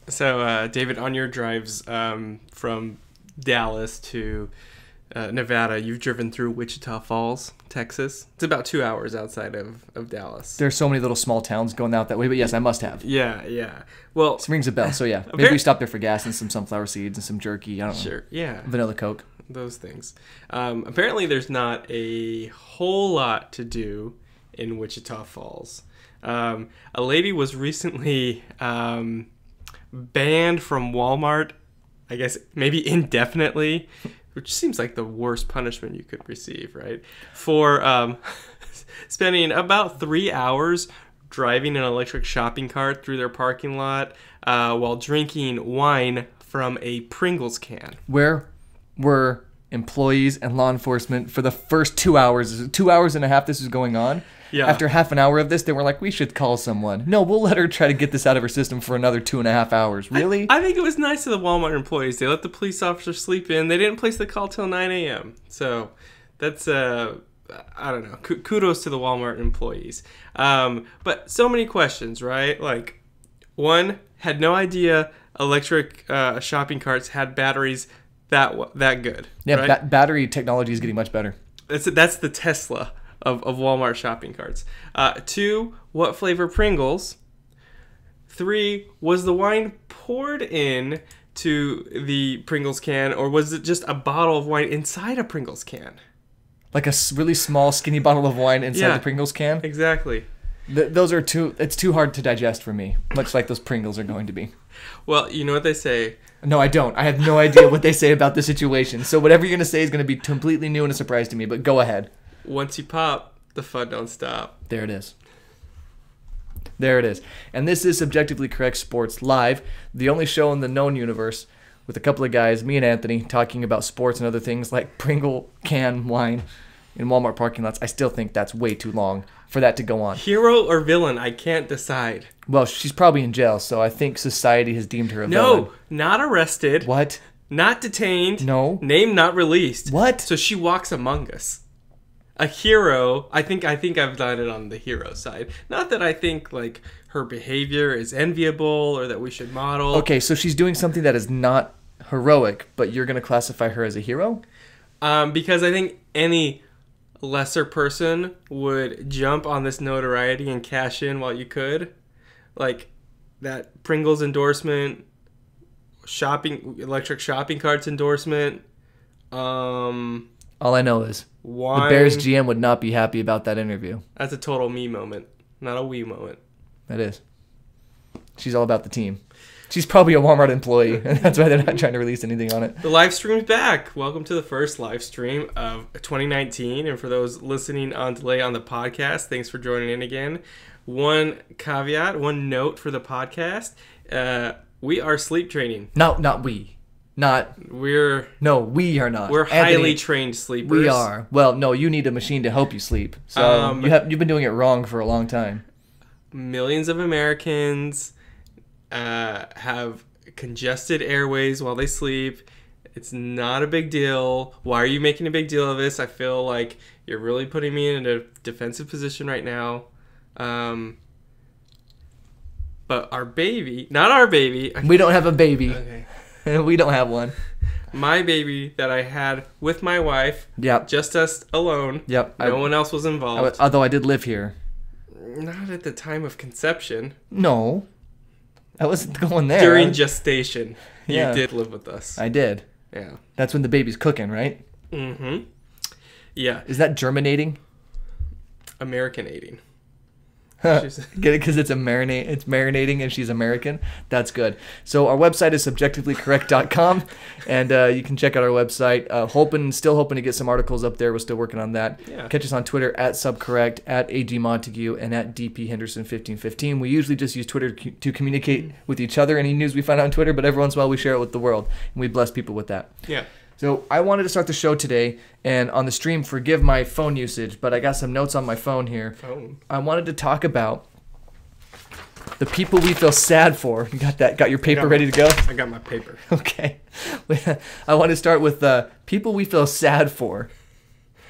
So, David, on your drives from Dallas to Nevada, you've driven through Wichita Falls, Texas. It's about 2 hours outside of Dallas. There's so many little small towns going out that way, but yes, I must have. Yeah. Well, This rings a bell, so yeah. Maybe we stopped there for gas and some sunflower seeds and some jerky. I don't know. Sure, yeah. Vanilla Coke. Those things. Apparently, there's not a whole lot to do in Wichita Falls. A lady was recently banned from Walmart, I guess maybe indefinitely, which seems like the worst punishment you could receive, right? For spending about 3 hours driving an electric shopping cart through their parking lot while drinking wine from a Pringles can. Where were employees and law enforcement for the first 2 hours? 2 hours and a half this is going on. Yeah. After half an hour of this, they were like, we should call someone. No, we'll let her try to get this out of her system for another 2.5 hours. Really? I think it was nice of the Walmart employees. They let the police officer sleep in. They didn't place the call till 9 a.m. So that's, I don't know. Kudos to the Walmart employees. But so many questions, right? Like, one, had no idea electric shopping carts had batteries that good. Yeah, right? Battery technology is getting much better. That's the Tesla of Walmart shopping carts. 2, what flavor Pringles? 3, was the wine poured in to the Pringles can, or was it just a bottle of wine inside a Pringles can? Like a really small, skinny bottle of wine inside the Pringles can? Exactly. Those are it's too hard to digest for me, much like those Pringles are going to be. Well, you know what they say. No, I don't. I have no idea what they say about the situation. So whatever you're going to say is going to be completely new and a surprise to me, but go ahead. Once you pop, the fun don't stop. There it is. There it is. And this is Subjectively Correct Sports Live, the only show in the known universe with a couple of guys, me and Anthony, talking about sports and other things like Pringle can wine in Walmart parking lots. I still think that's way too long for that to go on. Hero or villain, I can't decide. Well, she's probably in jail, so I think society has deemed her a villain. No, not arrested. What? Not detained. No. Name not released. What? So she walks among us. A hero, I think I've done it on the hero side. Not that I think like her behavior is enviable or that we should model. Okay, so she's doing something that is not heroic, but you're going to classify her as a hero? Because I think any lesser person would jump on this notoriety and cash in while you could. Like that Pringles endorsement, electric shopping carts endorsement. All I know is wine. The Bears GM would not be happy about that interview. That's a total me moment, not a we moment. That is. She's all about the team. She's probably a Walmart employee, and that's why they're not trying to release anything on it. The live stream's back. Welcome to the first live stream of 2019. And for those listening on delay on the podcast, thanks for joining in again. One caveat, one note for the podcast. We are sleep training. No, not we. No, we are not. We're Anthony, highly trained sleepers. We are. Well, no, you need a machine to help you sleep. So you've been doing it wrong for a long time. Millions of Americans have congested airways while they sleep. It's not a big deal. Why are you making a big deal of this? I feel like you're really putting me in a defensive position right now. But our baby, not our baby. We don't have a baby. Okay. We don't have one. My baby that I had with my wife. Yep. Just us alone. Yep. No one else was involved. Although I did live here. Not at the time of conception. No. I wasn't going there. During gestation. Yeah. You did live with us. I did. Yeah. That's when the baby's cooking, right? Mm-hmm. Yeah. Is that germinating? Americanating. Get it? Because it's marinating and she's American? That's good. So our website is subjectivelycorrect.com, and you can check out our website. Still hoping to get some articles up there. We're still working on that. Yeah. Catch us on Twitter at subcorrect, at AG Montague, and at DP Henderson 1515. We usually just use Twitter to communicate with each other, any news we find on Twitter, but every once in a while we share it with the world, and we bless people with that. Yeah. So I wanted to start the show today, and on the stream, forgive my phone usage, but I got some notes on my phone here. I wanted to talk about the people we feel sad for. You got that? Got your paper ready to go? I got my paper. Okay. I want to start with people we feel sad for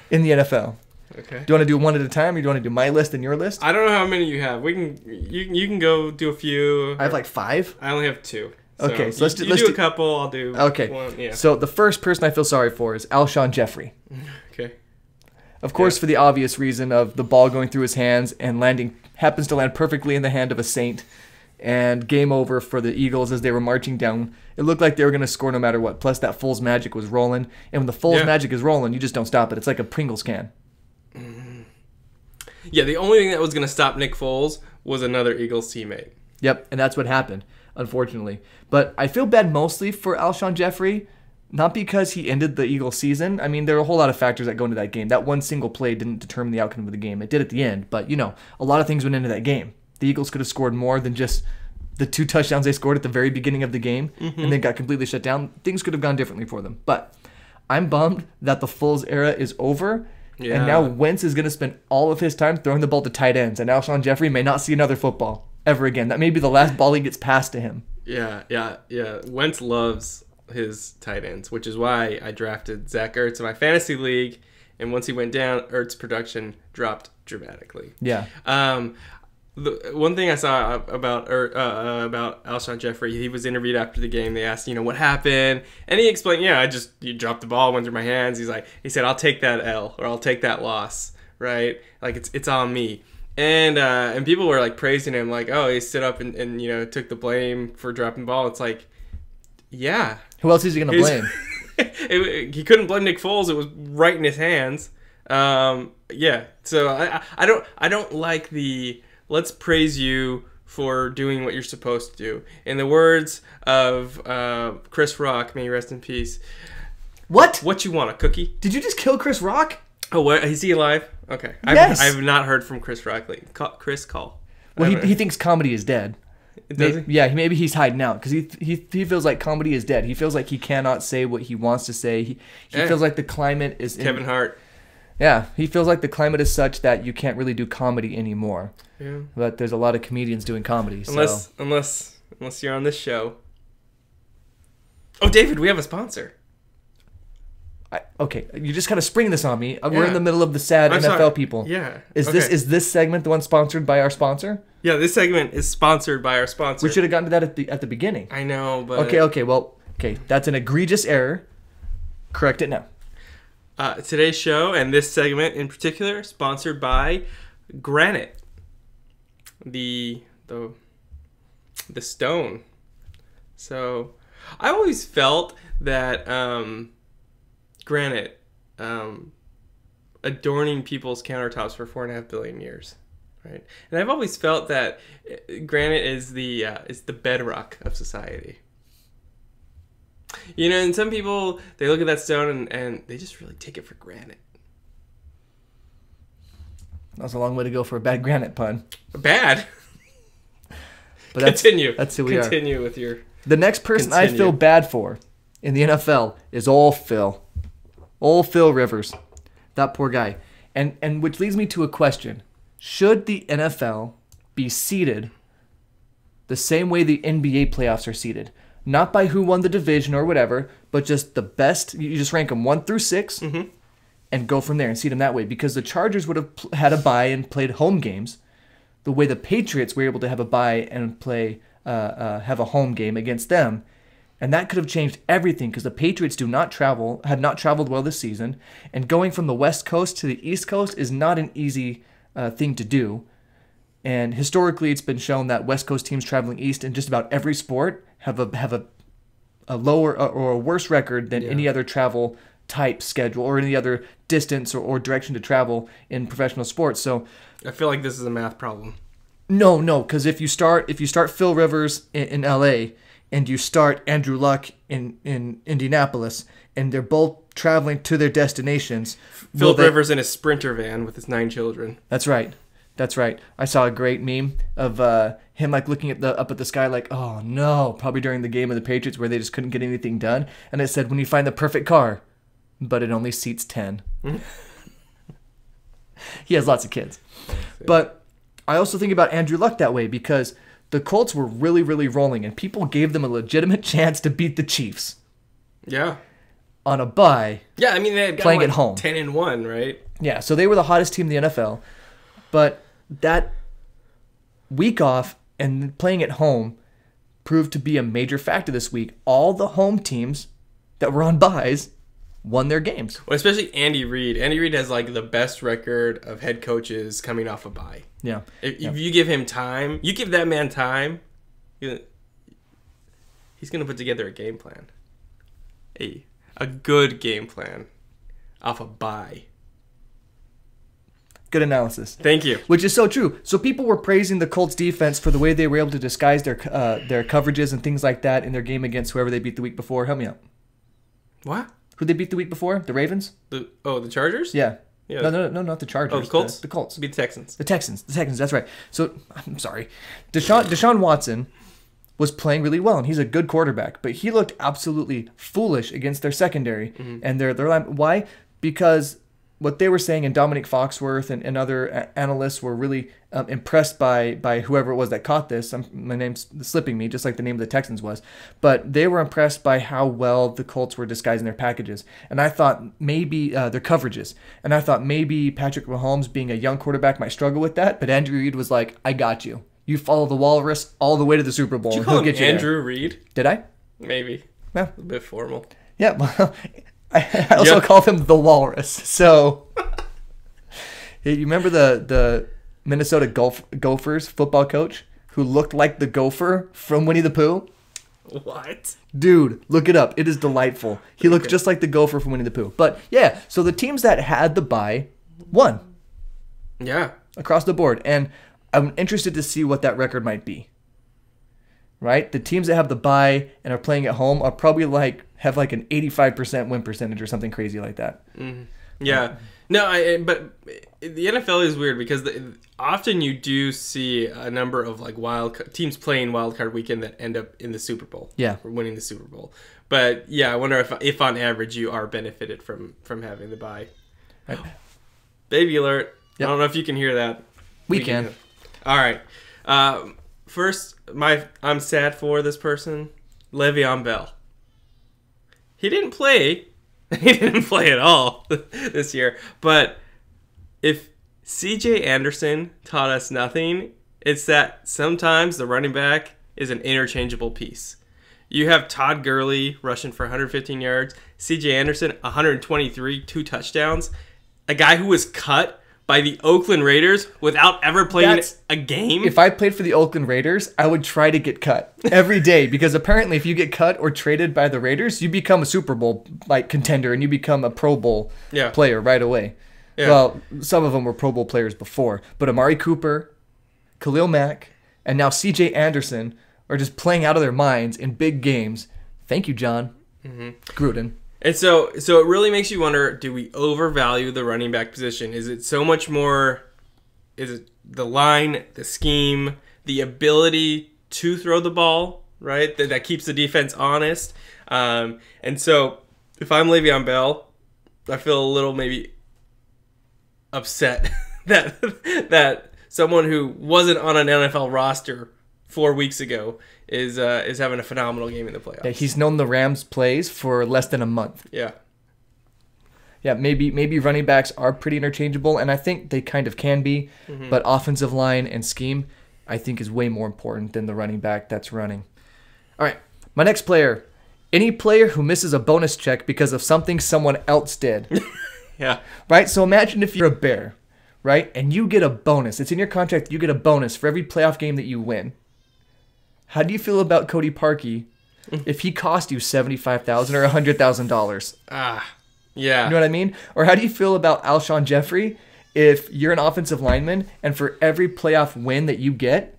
in the NFL. Okay. Do you want to do one at a time, or do you want to do my list and your list? I don't know how many you have. You can go do a few. I have like 5. I only have 2. Okay, so let's do a couple. I'll do. Okay. One, yeah. So the first person I feel sorry for is Alshon Jeffrey. Okay. Of course, for the obvious reason of the ball going through his hands and happens to land perfectly in the hand of a Saint, and game over for the Eagles as they were marching down. It looked like they were going to score no matter what. Plus, that Foles magic was rolling, and when the Foles magic is rolling, you just don't stop it. It's like a Pringles can. Yeah, the only thing that was going to stop Nick Foles was another Eagles teammate. Yep, and that's what happened, unfortunately. But I feel bad mostly for Alshon Jeffrey, not because he ended the Eagles season. I mean, there are a whole lot of factors that go into that game. That one single play didn't determine the outcome of the game. It did at the end, but, a lot of things went into that game. The Eagles could have scored more than just the 2 touchdowns they scored at the very beginning of the game and then got completely shut down. Things could have gone differently for them. But I'm bummed that the Foles era is over. Yeah. And now Wentz is going to spend all of his time throwing the ball to tight ends. And Alshon Jeffrey may not see another football ever again. That may be the last ball he gets passed to him. Yeah. Wentz loves his tight ends, which is why I drafted Zach Ertz in my fantasy league. And once he went down, Ertz' production dropped dramatically. Yeah. The one thing I saw about Alshon Jeffrey, he was interviewed after the game. They asked, what happened, and he explained, you dropped the ball, went through my hands. He said, I'll take that L, or I'll take that loss, right? Like it's on me. And people were like praising him, like, oh, he stood up and took the blame for dropping the ball. It's like, yeah. Who else is he gonna blame? He couldn't blame Nick Foles. It was right in his hands. Yeah. So I don't like the let's praise you for doing what you're supposed to do. In the words of Chris Rock, may he rest in peace. What you want, a cookie? Did you just kill Chris Rock? Oh, what? Is he alive? Okay. Yes. I've not heard from Chris Rock lately. Chris, call. Well, he thinks comedy is dead. Does he? Yeah, maybe he's hiding out because he feels like comedy is dead. He feels like he cannot say what he wants to say. He feels like the climate is... Kevin Hart. Yeah, he feels like the climate is such that you can't really do comedy anymore. Yeah. But there's a lot of comedians doing comedy. Unless you're on this show. Oh, David, we have a sponsor. Okay, you just kind of spring this on me. We're in the middle of the sad NFL people. Yeah. Is this segment the one sponsored by our sponsor? Yeah, this segment is sponsored by our sponsor. We should have gotten to that at the beginning. I know, but... Okay, that's an egregious error. Correct it now. Today's show, and this segment in particular, sponsored by Granite. The stone. So, I always felt that granite adorning people's countertops for 4.5 billion years, right? And I've always felt that granite is the bedrock of society. And some people, they look at that stone and they just really take it for granted. That's a long way to go for a bad granite pun. Bad. But Continue. That's who we are. Continue with your... The next person I feel bad for in the NFL is old Phil. Old Phil Rivers. That poor guy. And which leads me to a question. Should the NFL be seeded the same way the NBA playoffs are seeded? Not by who won the division or whatever, but just the best. You just rank them 1 through 6 and go from there and seed them that way. Because the Chargers would have had a bye and played home games the way the Patriots were able to have a bye and play have a home game against them. And that could have changed everything because the Patriots had not traveled well this season. And going from the West Coast to the East Coast is not an easy thing to do. And historically, it's been shown that West Coast teams traveling east in just about every sport have a lower or a worse record than any other travel type schedule or any other distance or direction to travel in professional sports. So I feel like this is a math problem. No, because if you start Phil Rivers in L.A. and you start Andrew Luck in Indianapolis, and they're both traveling to their destinations. Phil Rivers in a Sprinter van with his 9 children. That's right. I saw a great meme of him like looking up at the sky like, oh no, probably during the game of the Patriots where they just couldn't get anything done. And it said, when you find the perfect car, but it only seats 10. He has lots of kids. But I also think about Andrew Luck that way because the Colts were really, really rolling, and people gave them a legitimate chance to beat the Chiefs. Yeah. On a bye. Yeah, I mean, they had playing at home. 10-1, right? Yeah, so they were the hottest team in the NFL. But that week off and playing at home proved to be a major factor this week. All the home teams that were on byes won their games. Well, especially Andy Reid. Andy Reid has like the best record of head coaches coming off a bye. Yeah. If you give him time, you give that man time, he's going to put together a game plan. A good game plan off a bye. Good analysis. Thank you. Which is so true. So people were praising the Colts defense for the way they were able to disguise their coverages and things like that in their game against whoever they beat the week before. Help me out. What? Who they beat the week before? The Ravens? The Chargers? Yeah. No, not the Chargers. Oh, the Colts? The Colts. Beat the Texans. The Texans, that's right. So, I'm sorry. Deshaun Watson was playing really well, and he's a good quarterback, but he looked absolutely foolish against their secondary and their line. Why? Because what they were saying, and Dominic Foxworth and other analysts were really impressed by whoever it was that caught this. My name's slipping me, just like the name of the Texans was. But they were impressed by how well the Colts were disguising their packages. And I thought maybe their coverages. And I thought maybe Patrick Mahomes, being a young quarterback, might struggle with that. But Andrew Reid was like, I got you. You follow the walrus all the way to the Super Bowl. Did you call him Andrew Reid? Did I? Maybe. Yeah. A bit formal. Yeah, well, I also call him the Walrus. So, you remember the Minnesota Gophers football coach who looked like the gopher from Winnie the Pooh? What? Dude, look it up. It is delightful. He looks just like the gopher from Winnie the Pooh. But, yeah, so the teams that had the bye won. Yeah. Across the board. And I'm interested to see what that record might be. Right? The teams that have the bye and are playing at home are probably have an 85% win percentage or something crazy like that. Mm-hmm. Yeah. No, but the NFL is weird because often you do see a number of teams playing wild card weekend that end up in the Super Bowl. Yeah. Or winning the Super Bowl. But yeah, I wonder if on average you are benefited from having the bye. Right. Baby alert. Yep. I don't know if you can hear that. We can. All right. First, I'm sad for this person, Le'Veon Bell. He didn't play. He didn't play at all this year. But if C.J. Anderson taught us nothing, it's that sometimes the running back is an interchangeable piece. You have Todd Gurley rushing for 115 yards, C.J. Anderson 123, 2 touchdowns, a guy who was cut by the Oakland Raiders without ever playing a game. If I played for the Oakland Raiders, I would try to get cut every day because apparently if you get cut or traded by the Raiders, you become a Super Bowl contender and you become a Pro Bowl player right away. Yeah. Well, some of them were Pro Bowl players before, but Amari Cooper, Khalil Mack, and now C.J. Anderson are just playing out of their minds in big games. Thank you, John Gruden. And so it really makes you wonder, do we overvalue the running back position? Is it so much more, is it the line, the scheme, the ability to throw the ball, right? That keeps the defense honest. And so if I'm Le'Veon Bell, I feel a little maybe upset that someone who wasn't on an NFL roster 4 weeks ago is having a phenomenal game in the playoffs. Yeah, he's known the Rams' plays for less than a month. Yeah. Yeah, maybe running backs are pretty interchangeable, and I think they kind of can be, but offensive line and scheme, I think, is way more important than the running back that's running. All right, my next player. Any player who misses a bonus check because of something someone else did. Yeah. Right? So imagine if you're a Bear, right, and you get a bonus. It's in your contract. You get a bonus for every playoff game that you win. How do you feel about Cody Parkey if he cost you $75,000 or $100,000? Yeah. You know what I mean? Or how do you feel about Alshon Jeffrey if you're an offensive lineman and for every playoff win that you get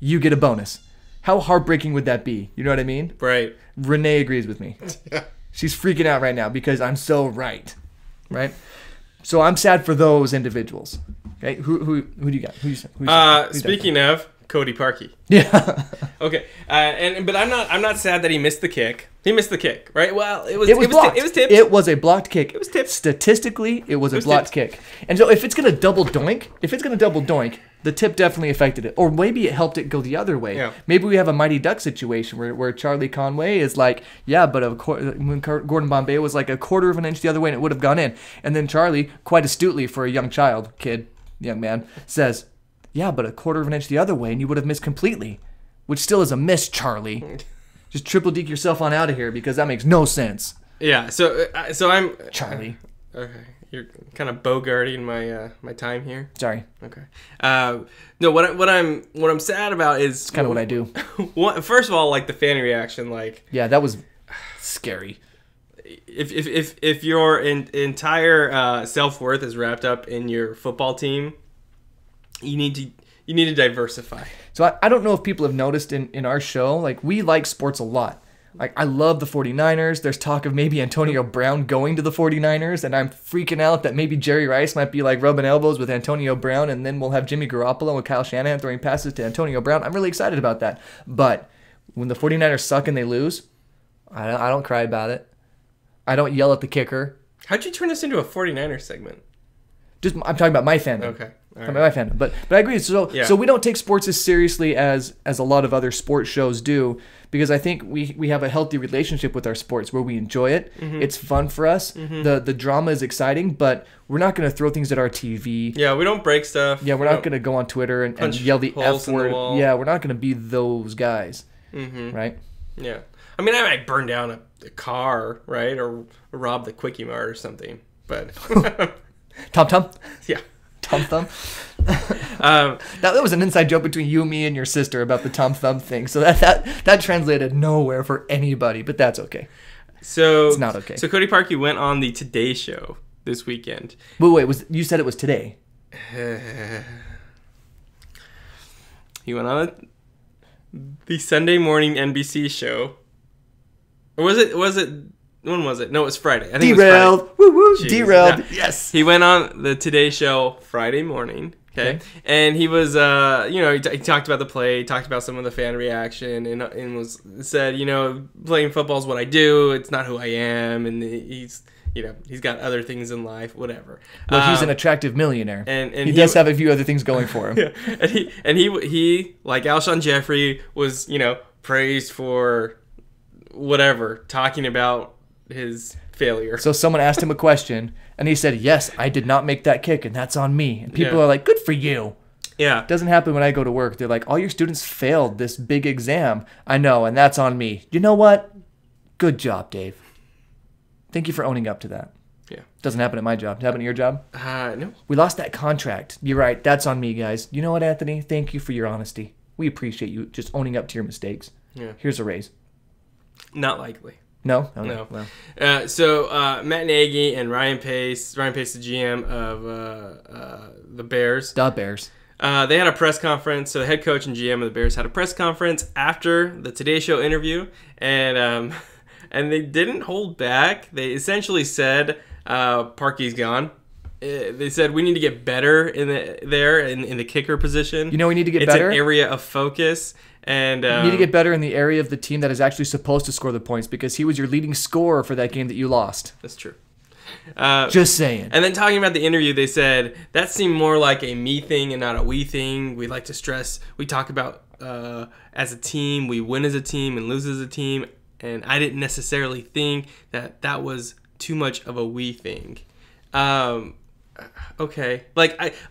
a bonus? How heartbreaking would that be? You know what I mean? Right. Renee agrees with me. She's freaking out right now because I'm so right. Right? So I'm sad for those individuals. Okay? Who do you got? Who's speaking of Cody Parkey. Yeah. Okay. But I'm not sad that he missed the kick. He missed the kick, right? Well, it was blocked. It was tipped. It was a blocked kick. It was tipped. Statistically, it was a blocked kick. And so if it's gonna double doink, the tip definitely affected it. Or maybe it helped it go the other way. Yeah. Maybe we have a Mighty Duck situation where Charlie Conway is like, yeah, but when Gordon Bombay was like a quarter of an inch the other way and it would have gone in. And then Charlie, quite astutely for a young man, says, yeah, but a quarter of an inch the other way and you would have missed completely. Which still is a miss, Charlie. Just triple deke yourself on out of here because that makes no sense. Yeah, so I'm... Charlie. Okay. You're kind of bogarting my time here. Sorry. Okay. No, what I'm sad about is It's kind of what I do. First of all, like the fan reaction, like Yeah, that was scary. If your entire self-worth is wrapped up in your football team, you need to diversify. So I don't know if people have noticed in our show, like we like sports a lot. Like, I love the 49ers. There's talk of maybe Antonio Brown going to the 49ers, and I'm freaking out that maybe Jerry Rice might be like rubbing elbows with Antonio Brown, and then we'll have Jimmy Garoppolo and Kyle Shanahan throwing passes to Antonio Brown. I'm really excited about that. But when the 49ers suck and they lose, I don't cry about it. I don't yell at the kicker. How'd you turn this into a 49ers segment? I'm talking about my fandom. Okay. Right. My fandom. But I agree. So we don't take sports as seriously as a lot of other sports shows do, because I think we have a healthy relationship with our sports where we enjoy it. Mm-hmm. It's fun for us. Mm-hmm. The drama is exciting, but we're not going to throw things at our TV. Yeah, we don't break stuff. Yeah, we're not going to go on Twitter and yell the F word. Yeah, we're not going to be those guys. Mm-hmm. Right? Yeah. I mean, I might burn down a car, right? Or rob the Quickie Mart or something. But Tom? Yeah. Tom Thumb? That was an inside joke between you, me, and your sister about the Tom Thumb thing. So that translated nowhere for anybody, but that's okay. So it's not okay. So Cody Parkey went on the Today Show this weekend. Wait, you said it was today. He went on the Sunday morning NBC show. Or was it when was it? No, it was Friday. I think Derailed. It was Friday. Woo woo. Jeez. Derailed. Yeah. Yes. He went on the Today Show Friday morning. Okay. And he was, he talked about the play, talked about some of the fan reaction, and said, playing football is what I do. It's not who I am. And he's got other things in life, whatever. Well, he's an attractive millionaire. And he does have a few other things going for him. Yeah. And he like Alshon Jeffrey was, praised for whatever, talking about his failure. So someone asked him a question, and he said, yes, I did not make that kick, and that's on me. And people are like, good for you. Yeah. It doesn't happen when I go to work. They're like, all your students failed this big exam. I know, and that's on me. You know what? Good job, Dave. Thank you for owning up to that. Yeah. Doesn't happen at my job. Does it happen at your job? No. We lost that contract. You're right. That's on me, guys. You know what, Anthony? Thank you for your honesty. We appreciate you just owning up to your mistakes. Yeah. Here's a raise. Not likely. No? Okay. No. Well. So Matt Nagy and Ryan Pace, the GM of the Bears. The Bears. They had a press conference. So the head coach and GM of the Bears had a press conference after the Today Show interview, and they didn't hold back. They essentially said Parkey's gone. They said we need to get better in the kicker position. We need to get better. It's an area of focus. And you need to get better in the area of the team that is actually supposed to score the points, because he was your leading scorer for that game that you lost. That's true. Just saying. And then talking about the interview, they said that seemed more like a me thing and not a we thing. We like to stress, we talk about as a team, we win as a team and lose as a team. And I didn't necessarily think that was too much of a we thing. Okay.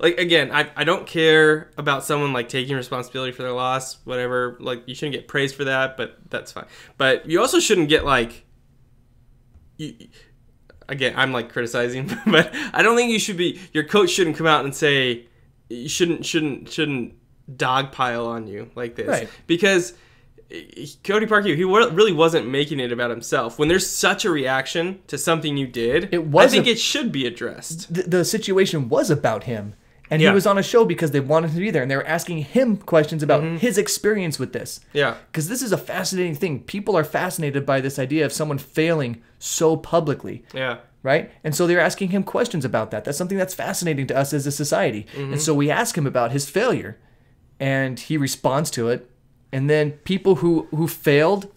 Again, I don't care about someone like taking responsibility for their loss, whatever. Like, you shouldn't get praised for that, but that's fine. But you also shouldn't get again, I'm like criticizing, but I don't think your coach shouldn't come out and say you shouldn't dogpile on you like this. Right. Because Cody Parkey, he really wasn't making it about himself. When there's such a reaction to something you did, I think it should be addressed. The situation was about him. And he was on a show because they wanted him to be there. And they were asking him questions about his experience with this. Yeah. Because this is a fascinating thing. People are fascinated by this idea of someone failing so publicly. Yeah. Right? And so they're asking him questions about that. That's something that's fascinating to us as a society. And so we ask him about his failure. And he responds to it. And then people who failed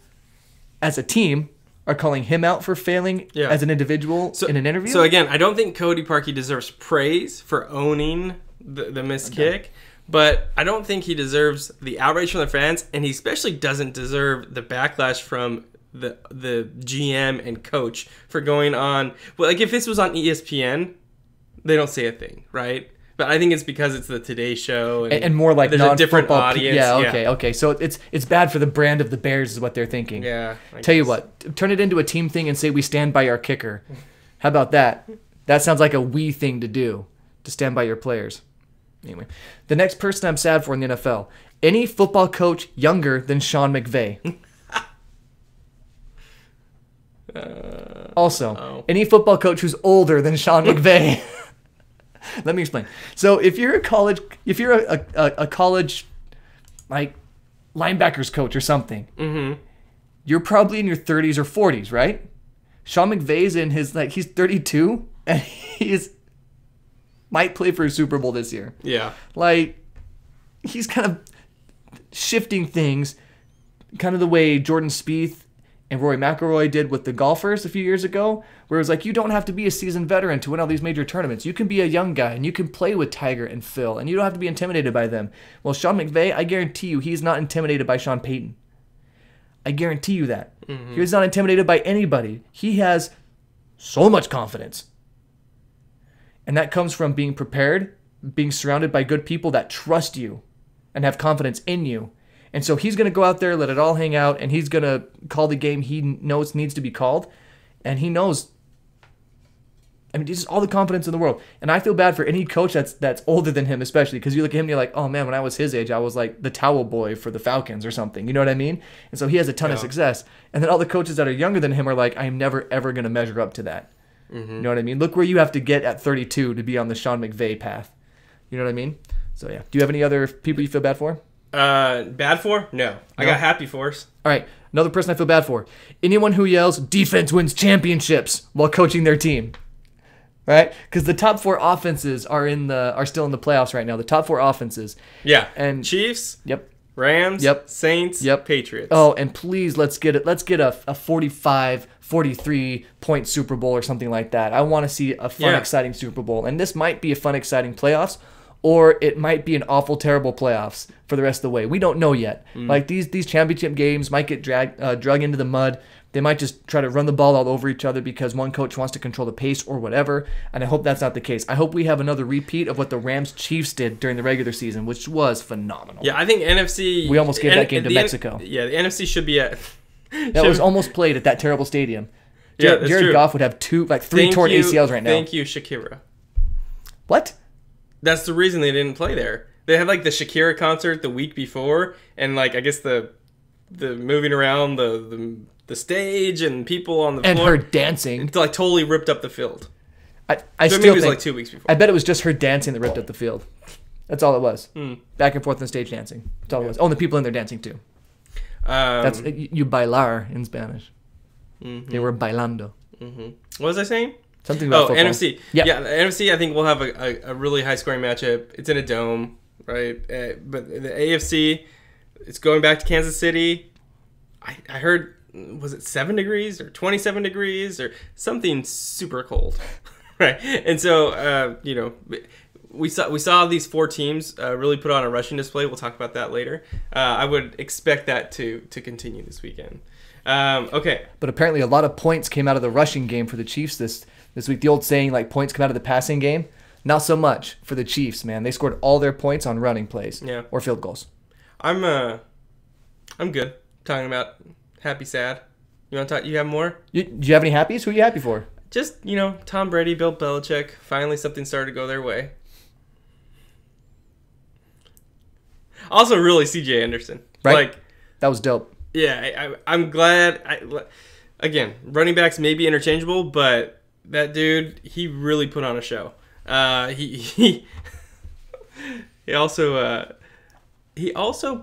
as a team are calling him out for failing as an individual in an interview. So again, I don't think Cody Parkey deserves praise for owning the missed kick, but I don't think he deserves the outrage from the fans, and he especially doesn't deserve the backlash from the GM and coach for going on. Well, like if this was on ESPN, they don't say a thing, right? But I think it's because it's the Today Show and more like there's a different audience. Yeah, okay. So it's bad for the brand of the Bears is what they're thinking. Yeah. Tell you what, turn it into a team thing and say we stand by our kicker. How about that? That sounds like a we thing to do, to stand by your players. Anyway, the next person I'm sad for in the NFL, any football coach younger than Sean McVay. Any football coach who's older than Sean McVay. Let me explain. So if you're a college like linebackers coach or something, you're probably in your 30s or 40s, right? Sean McVay's in his he's 32 and might play for a Super Bowl this year. Yeah. Like he's kind of shifting things, kind of the way Jordan Spieth and Rory McIlroy did with the golfers a few years ago, where it was like, you don't have to be a seasoned veteran to win all these major tournaments. You can be a young guy, and you can play with Tiger and Phil, and you don't have to be intimidated by them. Well, Sean McVay, I guarantee you, he's not intimidated by Sean Payton. I guarantee you that. He's not intimidated by anybody. He has so much confidence. And that comes from being prepared, being surrounded by good people that trust you and have confidence in you. And so he's going to go out there, let it all hang out, and he's going to call the game he knows needs to be called. And he knows, I mean, just all the confidence in the world. And I feel bad for any coach that's older than him, especially, because you look at him and you're like, oh man, when I was his age, I was like the towel boy for the Falcons or something. You know what I mean? And so he has a ton of success. And then all the coaches that are younger than him are like, I'm never, ever going to measure up to that. You know what I mean? Look where you have to get at 32 to be on the Sean McVay path. You know what I mean? So yeah. Do you have any other people you feel bad for? Bad for? No. I got happy for. All right. Another person I feel bad for. Anyone who yells, defense wins championships while coaching their team. Right? Because the top four offenses are still in the playoffs right now. The top four offenses. Yeah. And Chiefs. Yep. Rams. Yep. Saints. Yep. Patriots. Oh, and please let's get a 45, 43 point Super Bowl or something like that. I want to see a fun, exciting Super Bowl. And this might be a fun, exciting playoffs, or it might be an awful, terrible playoffs for the rest of the way. We don't know yet. Like these championship games might get drug into the mud. They might just try to run the ball all over each other because one coach wants to control the pace or whatever. And I hope that's not the case. I hope we have another repeat of what the Rams-Chiefs did during the regular season, which was phenomenal. Yeah, I think NFC... We almost gave that game to Mexico. The NFC should be at... That was almost played at that terrible stadium. Jared true. Goff would have three torn ACLs right now. Thank you, Shakira. What? That's the reason they didn't play there. They had like the Shakira concert the week before, and like I guess the moving around the stage and people on the floor. And her dancing. It like totally ripped up the field. I So still maybe it was think, like 2 weeks before. I bet it was just her dancing that ripped up the field. That's all it was. Back and forth on stage dancing. That's all it was. Oh, and the people in there dancing too. That's you bailar in Spanish. They were bailando. What was I saying? Something about football. NFC. Yep. Yeah, the NFC, I think we'll have a really high-scoring matchup. It's in a dome, right? But the AFC, it's going back to Kansas City. I heard, was it 7 degrees or 27 degrees or something super cold, right? And so, we saw these 4 teams really put on a rushing display. We'll talk about that later. I would expect that to continue this weekend. Okay. But apparently a lot of points came out of the rushing game for the Chiefs this week. The old saying, like, points come out of the passing game. Not so much for the Chiefs, man. They scored all their points on running plays or field goals. I'm good talking about happy, sad. You want to talk? You have more? Do you have any happies? Who are you happy for? Just, Tom Brady, Bill Belichick. Finally something started to go their way. Also, really, C.J. Anderson. Right? That was dope. Yeah, I'm glad. Again, running backs may be interchangeable, but that dude, he really put on a show. He also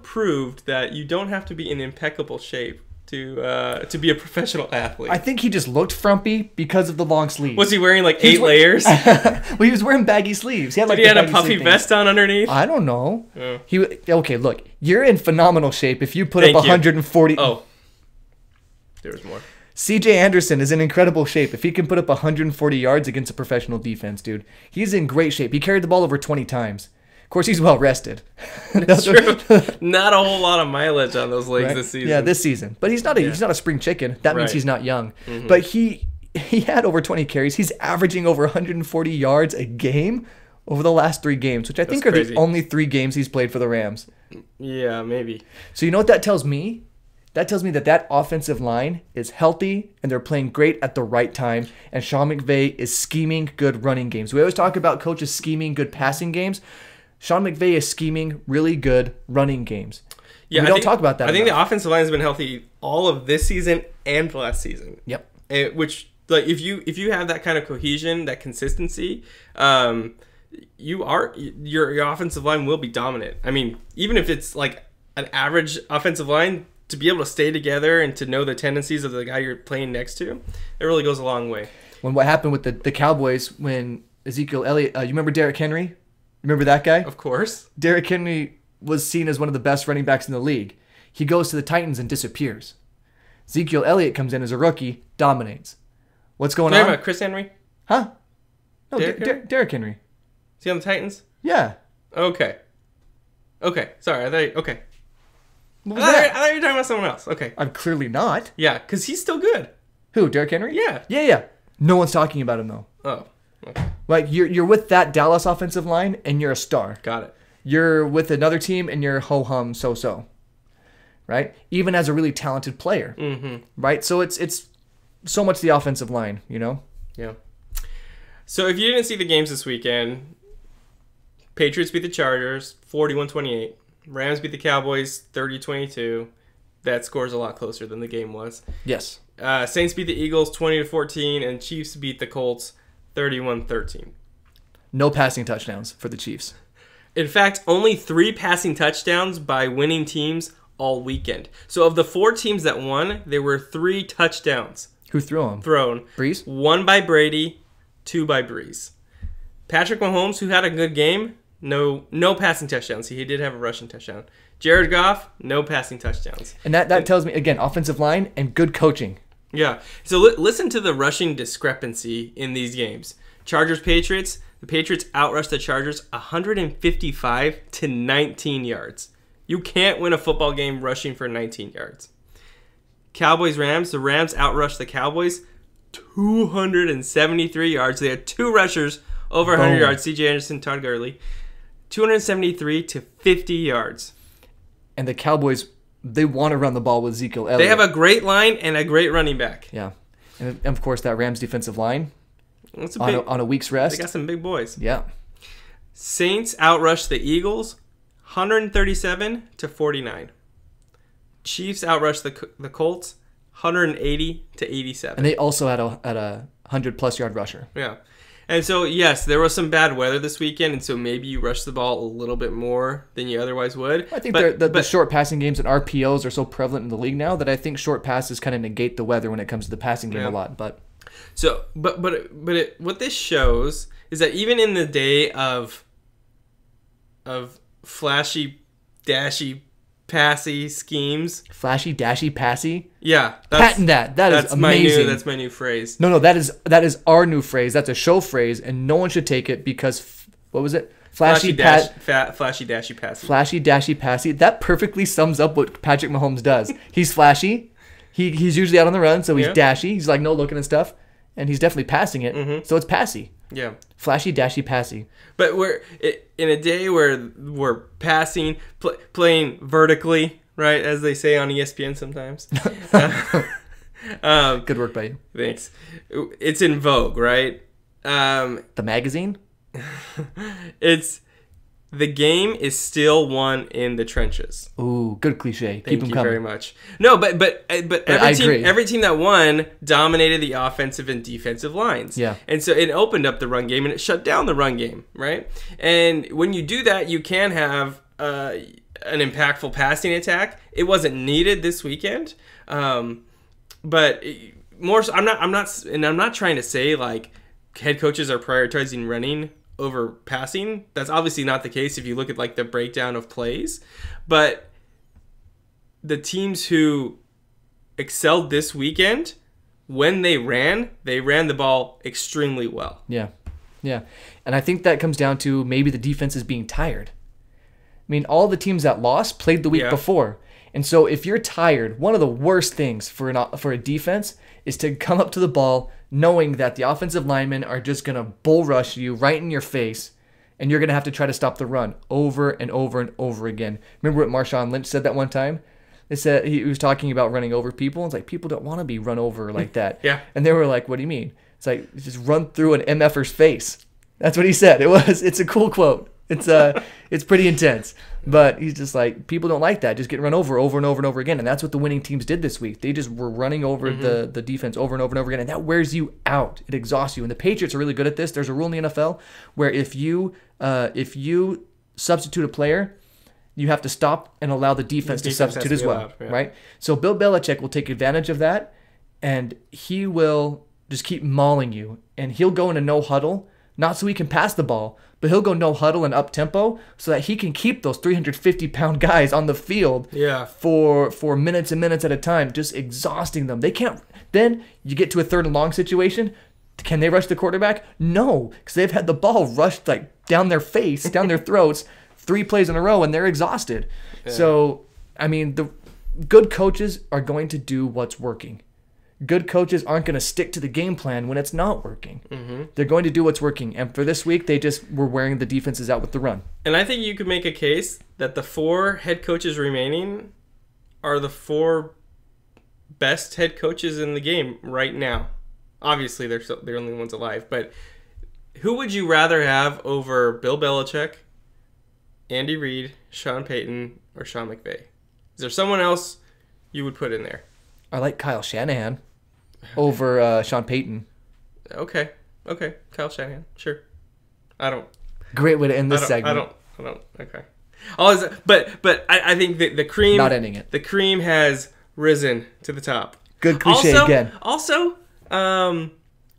proved that you don't have to be in impeccable shape to be a professional athlete. I think he just looked frumpy because of the long sleeves. Was he wearing like 8 layers? Well, he was wearing baggy sleeves. He had had a puffy vest on underneath? I don't know. Oh. Okay, look, you're in phenomenal shape if you put up 140. Oh, there was more. C.J. Anderson is in incredible shape if he can put up 140 yards against a professional defense, dude. He's in great shape. He carried the ball over 20 times. course, he's well rested. That's true. Not a whole lot of mileage on those legs this season. Yeah, this season. But he's not a spring chicken. That means he's not young. Mm-hmm. But he had over 20 carries. He's averaging over 140 yards a game over the last 3 games, which I think are the only 3 games he's played for the Rams. Yeah, maybe. So you know what that tells me? That tells me that offensive line is healthy and they're playing great at the right time. And Sean McVay is scheming good running games. We always talk about coaches scheming good passing games. Sean McVay is scheming really good running games. Yeah, we don't talk about that. I think the offensive line has been healthy all of this season and last season. Yep. Which, like, if you have that kind of cohesion, that consistency, your offensive line will be dominant. I mean, even if it's like an average offensive line, to be able to stay together and to know the tendencies of the guy you're playing next to, it really goes a long way. When what happened with the Cowboys when Ezekiel Elliott, you remember Derrick Henry? Remember that guy? Of course. Derrick Henry was seen as one of the best running backs in the league. He goes to the Titans and disappears. Ezekiel Elliott comes in as a rookie, dominates. What's going on? About Chris Henry? Huh? No, Derrick Henry. Is he on the Titans? Yeah. Okay. Sorry. Okay. I thought you were talking about someone else. Okay. I'm clearly not. Yeah, because he's still good. Who, Derrick Henry? Yeah. Yeah. No one's talking about him, though. Oh, okay. Like, you're with that Dallas offensive line, and you're a star. Got it. You're with another team, and you're ho-hum, so-so. Right? Even as a really talented player. Mm-hmm. Right? So it's so much the offensive line, you know? Yeah. So if you didn't see the games this weekend, Patriots beat the Chargers 41-28. Rams beat the Cowboys 30-22. That score's a lot closer than the game was. Yes. Saints beat the Eagles 20-14, and Chiefs beat the Colts 31-13. No passing touchdowns for the Chiefs. In fact, only 3 passing touchdowns by winning teams all weekend. So of the 4 teams that won, there were 3 touchdowns. Who threw them? Thrown. Breeze? 1 by Brady, 2 by Breeze. Patrick Mahomes, who had a good game, no passing touchdowns. He did have a rushing touchdown. Jared Goff, no passing touchdowns. And that tells me, again, offensive line and good coaching. Yeah. So listen to the rushing discrepancy in these games. Chargers-Patriots. The Patriots outrushed the Chargers 155-19 yards. You can't win a football game rushing for 19 yards. Cowboys-Rams. The Rams outrushed the Cowboys 273 yards. They had 2 rushers over 100 yards. C.J. Anderson, Todd Gurley. 273-50 yards. And the Cowboys, they want to run the ball with Ezekiel Elliott. They have a great line and a great running back. Yeah. And of course, that Rams defensive line That's on a week's rest. They got some big boys. Yeah. Saints outrushed the Eagles 137-49. Chiefs outrushed the Colts 180-87. And they also had a 100-plus yard rusher. Yeah. And so, yes, there was some bad weather this weekend, and so maybe you rush the ball a little bit more than you otherwise would. I think the short passing games and RPOs are so prevalent in the league now that I think short passes kind of negate the weather when it comes to the passing game a lot. But what this shows is that even in the day of flashy, dashy, passy schemes. Flashy, dashy, passy? Yeah. Patent that. That's amazing. That's my new phrase. No, that is our new phrase. That's a show phrase, and no one should take it because, what was it? Flashy, dashy, passy. Flashy, dashy, passy. That perfectly sums up what Patrick Mahomes does. He's flashy. He's usually out on the run, so he's dashy. He's like no looking and stuff, and he's definitely passing it, so it's passy. Yeah. Flashy, dashy, passy. But we're in a day where we're passing, playing vertically, right, as they say on ESPN sometimes. Good work by you. Thanks. It's in vogue, right? The magazine? The game is still won in the trenches. Ooh, good cliche. Thank Keep them you coming. very much. No, but every team that won dominated the offensive and defensive lines. Yeah. And so it opened up the run game and it shut down the run game, right? And when you do that, you can have an impactful passing attack. It wasn't needed this weekend, but more. So I'm not trying to say like head coaches are prioritizing running over passing. That's obviously not the case if you look at like the breakdown of plays, but the teams who excelled this weekend, when they ran the ball extremely well. Yeah. And I think that comes down to maybe the defense is being tired. mean, all the teams that lost played the week before. And so if you're tired, one of the worst things for a defense is to come up to the ball knowing that the offensive linemen are just going to bull rush you right in your face, and you're going to have to try to stop the run over and over and over again. Remember what Marshawn Lynch said that one time? They said he was talking about running over people. It's like, people don't want to be run over like that. Yeah. And they were like, what do you mean? It's like, just run through an MFer's face. That's what he said. It's a cool quote. It's pretty intense. But he's just like, people don't like that. Just get run over and over and over again. And that's what the winning teams did this week. They just were running over the defense over and over and over again. And that wears you out. It exhausts you. And the Patriots are really good at this. There's a rule in the NFL where if you substitute a player, you have to stop and allow the defense to substitute as well, right? So Bill Belichick will take advantage of that, and he will just keep mauling you. And he'll go into no huddle, not so he can pass the ball, but he'll go no huddle and up tempo so that he can keep those 350-pound guys on the field for minutes and minutes at a time, just exhausting them. They can't. Then you get to a 3rd and long situation. Can they rush the quarterback? No, because they've had the ball rushed like down their face, down their throats, 3 plays in a row, and they're exhausted. Yeah. So, I mean, the good coaches are going to do what's working. Good coaches aren't going to stick to the game plan when it's not working. They're going to do what's working. And for this week, they just were wearing the defenses out with the run. And I think you could make a case that the 4 head coaches remaining are the 4 best head coaches in the game right now. Obviously, they're the only ones alive. But who would you rather have over Bill Belichick, Andy Reid, Sean Payton, or Sean McVay? Is there someone else you would put in there? I like Kyle Shanahan over Sean Payton. Okay. Kyle Shanahan. Sure. I don't. Great way to end this segment. I don't. Okay. But I think the cream. Not ending it. The cream has risen to the top. Good cliche again. Also,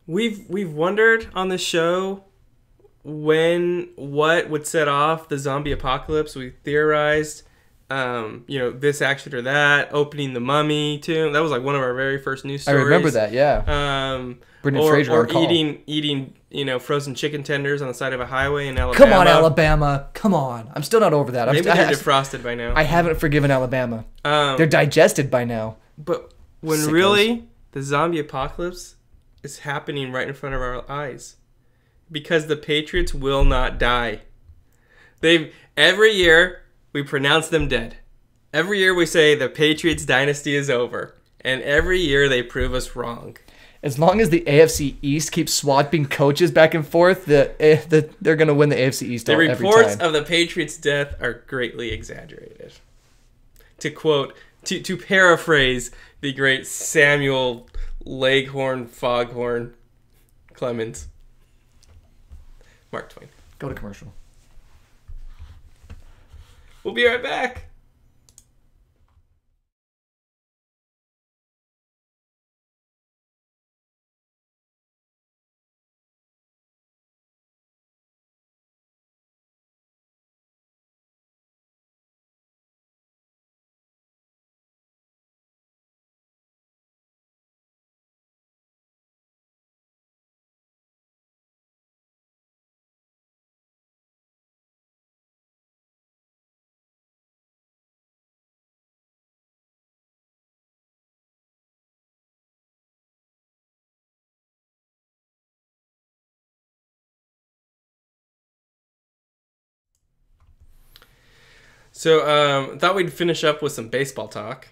we've wondered on the show what would set off the zombie apocalypse. We theorized, this action or that, opening the Mummy tomb. That was like one of our very first news stories. I remember that, yeah. Brendan Fraser or eating frozen chicken tenders on the side of a highway in Alabama. Come on, Alabama. Come on. I'm still not over that. Maybe they're defrosted by now. I haven't forgiven Alabama. They're digested by now. But when Sickos. Really the zombie apocalypse is happening right in front of our eyes. Because the Patriots will not die. Every year we pronounce them dead. Every year we say the Patriots dynasty is over. And every year they prove us wrong. As long as the AFC East keeps swapping coaches back and forth, they're going to win the AFC East every time. The reports of the Patriots' death are greatly exaggerated. To paraphrase the great Samuel Leghorn Foghorn Clemens. Mark Twain. Go to commercial. We'll be right back. So thought we'd finish up with some baseball talk.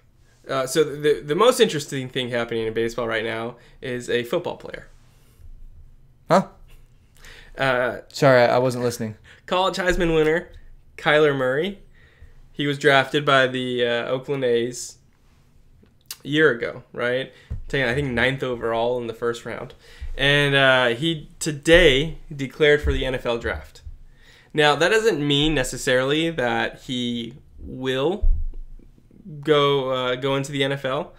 So the most interesting thing happening in baseball right now is a football player. Huh? Sorry, I wasn't listening. College Heisman winner Kyler Murray. He was drafted by the Oakland A's a year ago, right? Taking, I think, 9th overall in the first round. And he today declared for the NFL draft. Now, that doesn't mean necessarily that he will go into the NFL,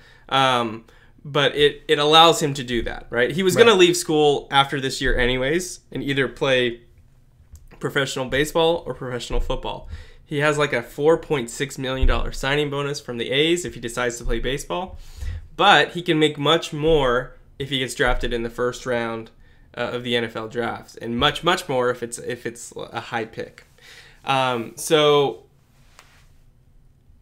but it allows him to do that, right? He was going to leave school after this year anyways and either play professional baseball or professional football. He has like a $4.6 million signing bonus from the A's if he decides to play baseball, but he can make much more if he gets drafted in the first round of the NFL draft, and much more if it's a high pick. So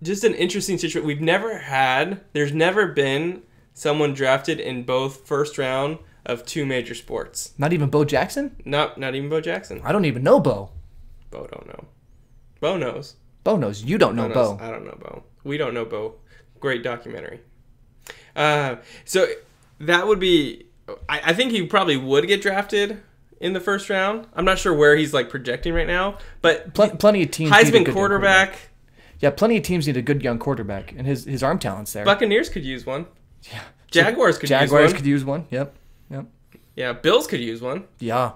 just an interesting situation. There's never been someone drafted in both first round of two major sports. Not even Bo Jackson? Not even Bo Jackson. I don't even know Bo. Bo don't know. Bo knows. Bo knows. You don't know Bo. I don't know Bo. We don't know Bo. Great documentary. So that would be... I think he probably would get drafted in the first round. I'm not sure where he's like projecting right now, but plenty of teams need a Heisman good quarterback. Yeah, plenty of teams need a good young quarterback, and his arm talent's there. Buccaneers could use one. Yeah. Jaguars could use one. Jaguars could use one. Yep. Yeah, Bills could use one. Yeah.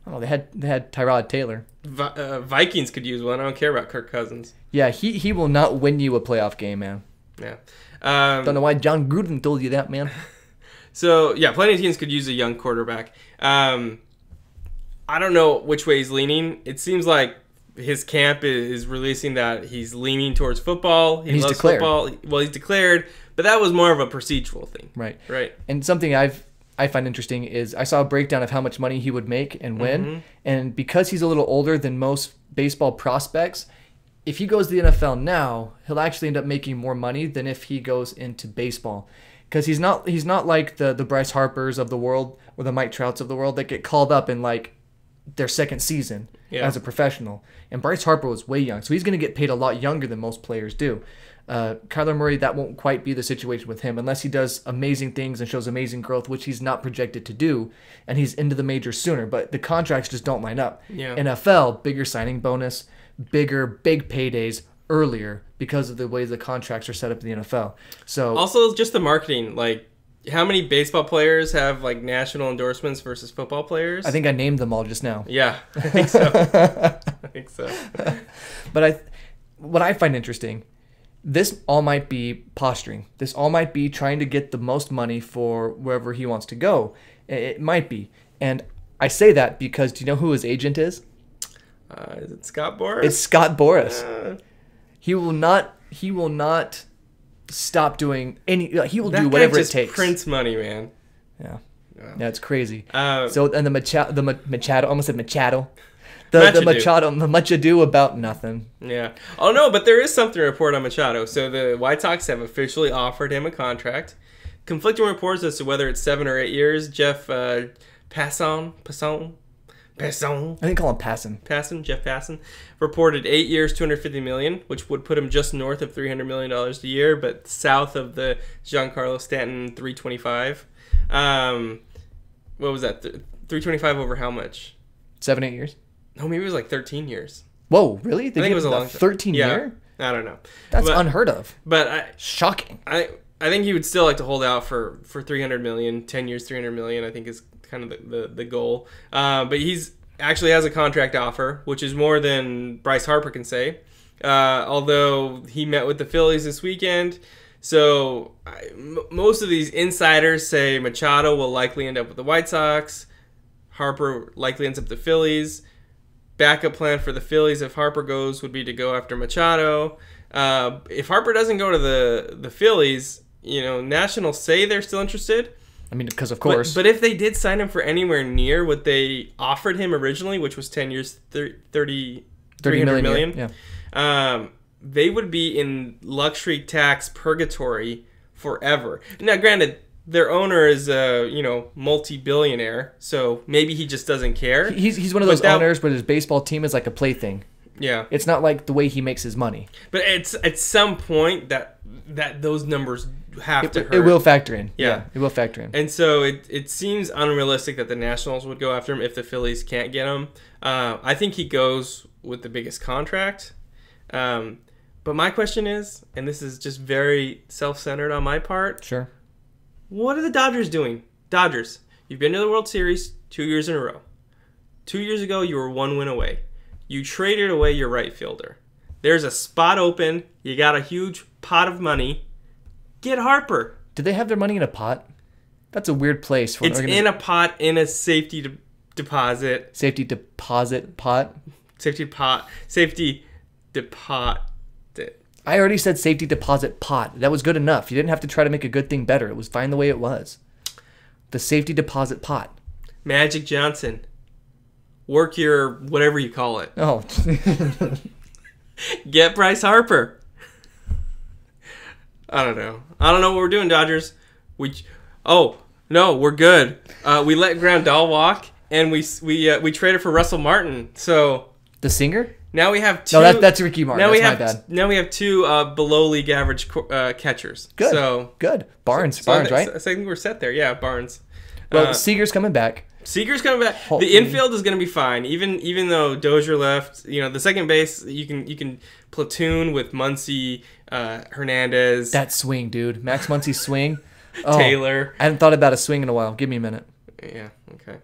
Oh, they had Tyrod Taylor. Vikings could use one. I don't care about Kirk Cousins. Yeah, he will not win you a playoff game, man. Yeah. Don't know why John Gruden told you that, man. So, yeah, plenty of teams could use a young quarterback. I don't know which way he's leaning. It seems like his camp is releasing that he's leaning towards football. He loves declared. football. Well, he's declared, but that was more of a procedural thing. Right. And something I find interesting is I saw a breakdown of how much money he would make and win. Mm-hmm. And because he's a little older than most baseball prospects, if he goes to the NFL now, he'll actually end up making more money than if he goes into baseball. Because he's not like the Bryce Harpers of the world or the Mike Trouts of the world that get called up in like their second season as a professional. And Bryce Harper was way young, so he's going to get paid a lot younger than most players do. Kyler Murray, that won't quite be the situation with him unless he does amazing things and shows amazing growth, which he's not projected to do, and he's into the majors sooner. But the contracts just don't line up. Yeah. NFL, bigger signing bonus, big paydays earlier because of the way the contracts are set up in the NFL. So also just the marketing, like how many baseball players have like national endorsements versus football players? I think I named them all just now. Yeah, I think so. But what I find interesting, this all might be posturing. This all might be trying to get the most money for wherever he wants to go. It might be. And I say that because do you know who his agent is? Is it Scott Boras? It's Scott Boras. He will not stop doing any. He will do whatever it takes. Prints money, man. Yeah, it's crazy. So and the Machado, almost said Machado. The Machado, much ado about nothing. Yeah. Oh no, but there is something to report on Machado. So the White Sox have officially offered him a contract. Conflicting reports as to whether it's 7 or 8 years. Jeff Passan. I think call him Passan. Jeff Passan reported 8 years, $250 million, which would put him just north of $300 million a year, but south of the Giancarlo Stanton $325. What was that? $325 over how much? 7-8 years. No, maybe it was like 13 years. Whoa, really? I think it was a long 13 year? I don't know. That's unheard of. But shocking. I think he would still like to hold out for $300 million. 10 years, $300 million, I think is kind of the goal. But he's actually has a contract offer, which is more than Bryce Harper can say. Although he met with the Phillies this weekend. So most of these insiders say Machado will likely end up with the White Sox. Harper likely ends up with the Phillies. Backup plan for the Phillies if Harper goes would be to go after Machado. If Harper doesn't go to the Phillies, Nationals say they're still interested. I mean, because of course. But if they did sign him for anywhere near what they offered him originally, which was 10 years, $300 million. Yeah. They would be in luxury tax purgatory forever. Now, granted, their owner is multi-billionaire, so maybe he just doesn't care. He's one of those owners, but his baseball team is like a plaything. Yeah. It's not like the way he makes his money. But it's at some point that those numbers have to hurt. It will factor in. Yeah. It will factor in. And so it seems unrealistic that the Nationals would go after him if the Phillies can't get him. I think he goes with the biggest contract. But my question is, and this is just very self-centered on my part. Sure. What are the Dodgers doing? Dodgers, you've been to the World Series 2 years in a row. 2 years ago, you were 1 win away. You traded away your right fielder. There's a spot open. You got a huge pot of money. Get Harper. Do they have their money in a pot? That's a weird place for It's in a pot in a safety deposit. Safety deposit pot? Safety deposit. I already said safety deposit pot. That was good enough. You didn't have to try to make a good thing better. It was fine the way it was. The safety deposit pot. Magic Johnson. Work your whatever you call it. Oh. Get Bryce Harper. I don't know. I don't know what we're doing, Dodgers. Oh no, we're good. We let Grandal walk, and we traded for Russell Martin. So the singer. Now we have two. No, that's Ricky Martin. Now that's my bad. Now we have two below league average catchers. Good. So good. Barnes, right? I think we're set there. Yeah, Barnes. Well, Seager's coming back. Seager's coming back. Hopefully. The infield is going to be fine. Even though Dozier left, the second base you can platoon with Muncy, Hernandez. That swing, dude. Max Muncy's swing. Taylor. I hadn't thought about a swing in a while. Give me a minute. Yeah. Okay.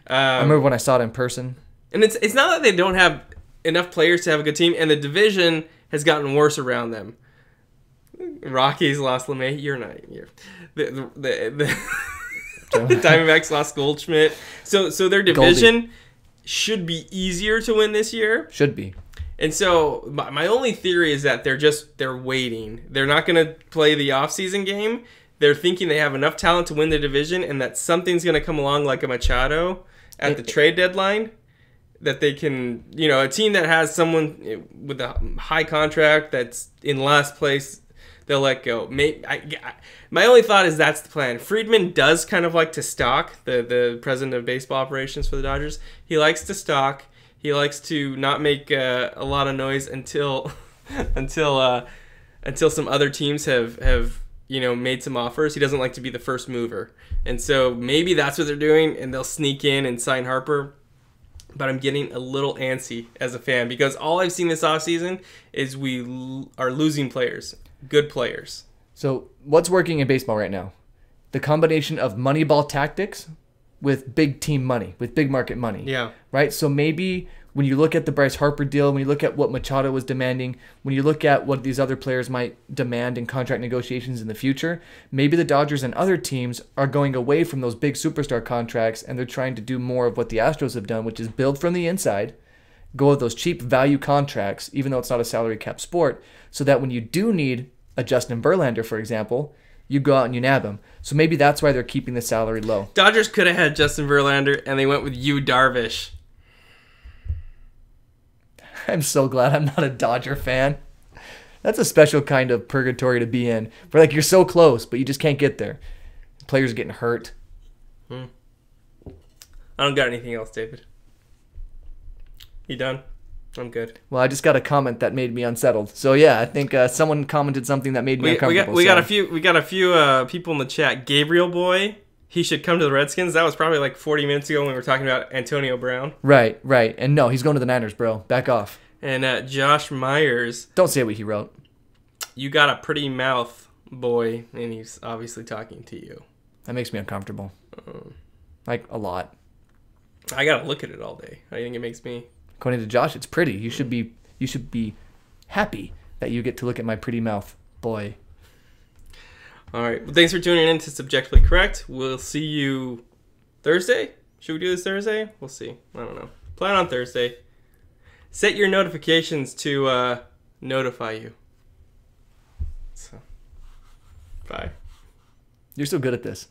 I remember when I saw it in person. And it's not that they don't have enough players to have a good team, and the division has gotten worse around them. Rockies lost LeMay. You're not. The Diamondbacks lost Goldschmidt. So their division should be easier to win this year. Should be. And so my only theory is that they're waiting. They're not going to play the offseason game. They're thinking they have enough talent to win the division, and that something's going to come along like a Machado at the trade deadline. That they can, a team that has someone with a high contract that's in last place, they'll let go. My only thought is that's the plan. Friedman does kind of like to stock, the president of baseball operations for the Dodgers. He likes to stock. He likes to not make a lot of noise until some other teams have made some offers. He doesn't like to be the first mover. And so maybe that's what they're doing, and they'll sneak in and sign Harper. But I'm getting a little antsy as a fan because all I've seen this offseason is we are losing players, good players. So what's working in baseball right now? The combination of Moneyball tactics with big team money, with big market money. Yeah. Right? So maybe when you look at the Bryce Harper deal, when you look at what Machado was demanding, when you look at what these other players might demand in contract negotiations in the future, maybe the Dodgers and other teams are going away from those big superstar contracts and they're trying to do more of what the Astros have done, which is build from the inside, go with those cheap value contracts, even though it's not a salary cap sport, so that when you do need a Justin Verlander, for example, you go out and you nab him. So maybe that's why they're keeping the salary low. Dodgers could have had Justin Verlander, and they went with Yu Darvish. I'm so glad I'm not a Dodger fan. That's a special kind of purgatory to be in. Where you're so close, but you just can't get there. Players are getting hurt. I don't got anything else, David. You done? I'm good. Well, I just got a comment that made me unsettled. So yeah, I think someone commented something that made me uncomfortable. We got a few people in the chat. Gabriel Boy, he should come to the Redskins. That was probably like 40 minutes ago when we were talking about Antonio Brown. Right. And no, he's going to the Niners, bro. Back off. And Josh Myers. Don't say what he wrote. You got a pretty mouth, boy. And he's obviously talking to you. That makes me uncomfortable. A lot. I got to look at it all day. How do you think it makes me? According to Josh, it's pretty. You should be happy that you get to look at my pretty mouth, boy. All right. Well, thanks for tuning in to Subjectively Correct. We'll see you Thursday. Should we do this Thursday? We'll see. I don't know. Plan on Thursday. Set your notifications to notify you. So, bye. You're so good at this.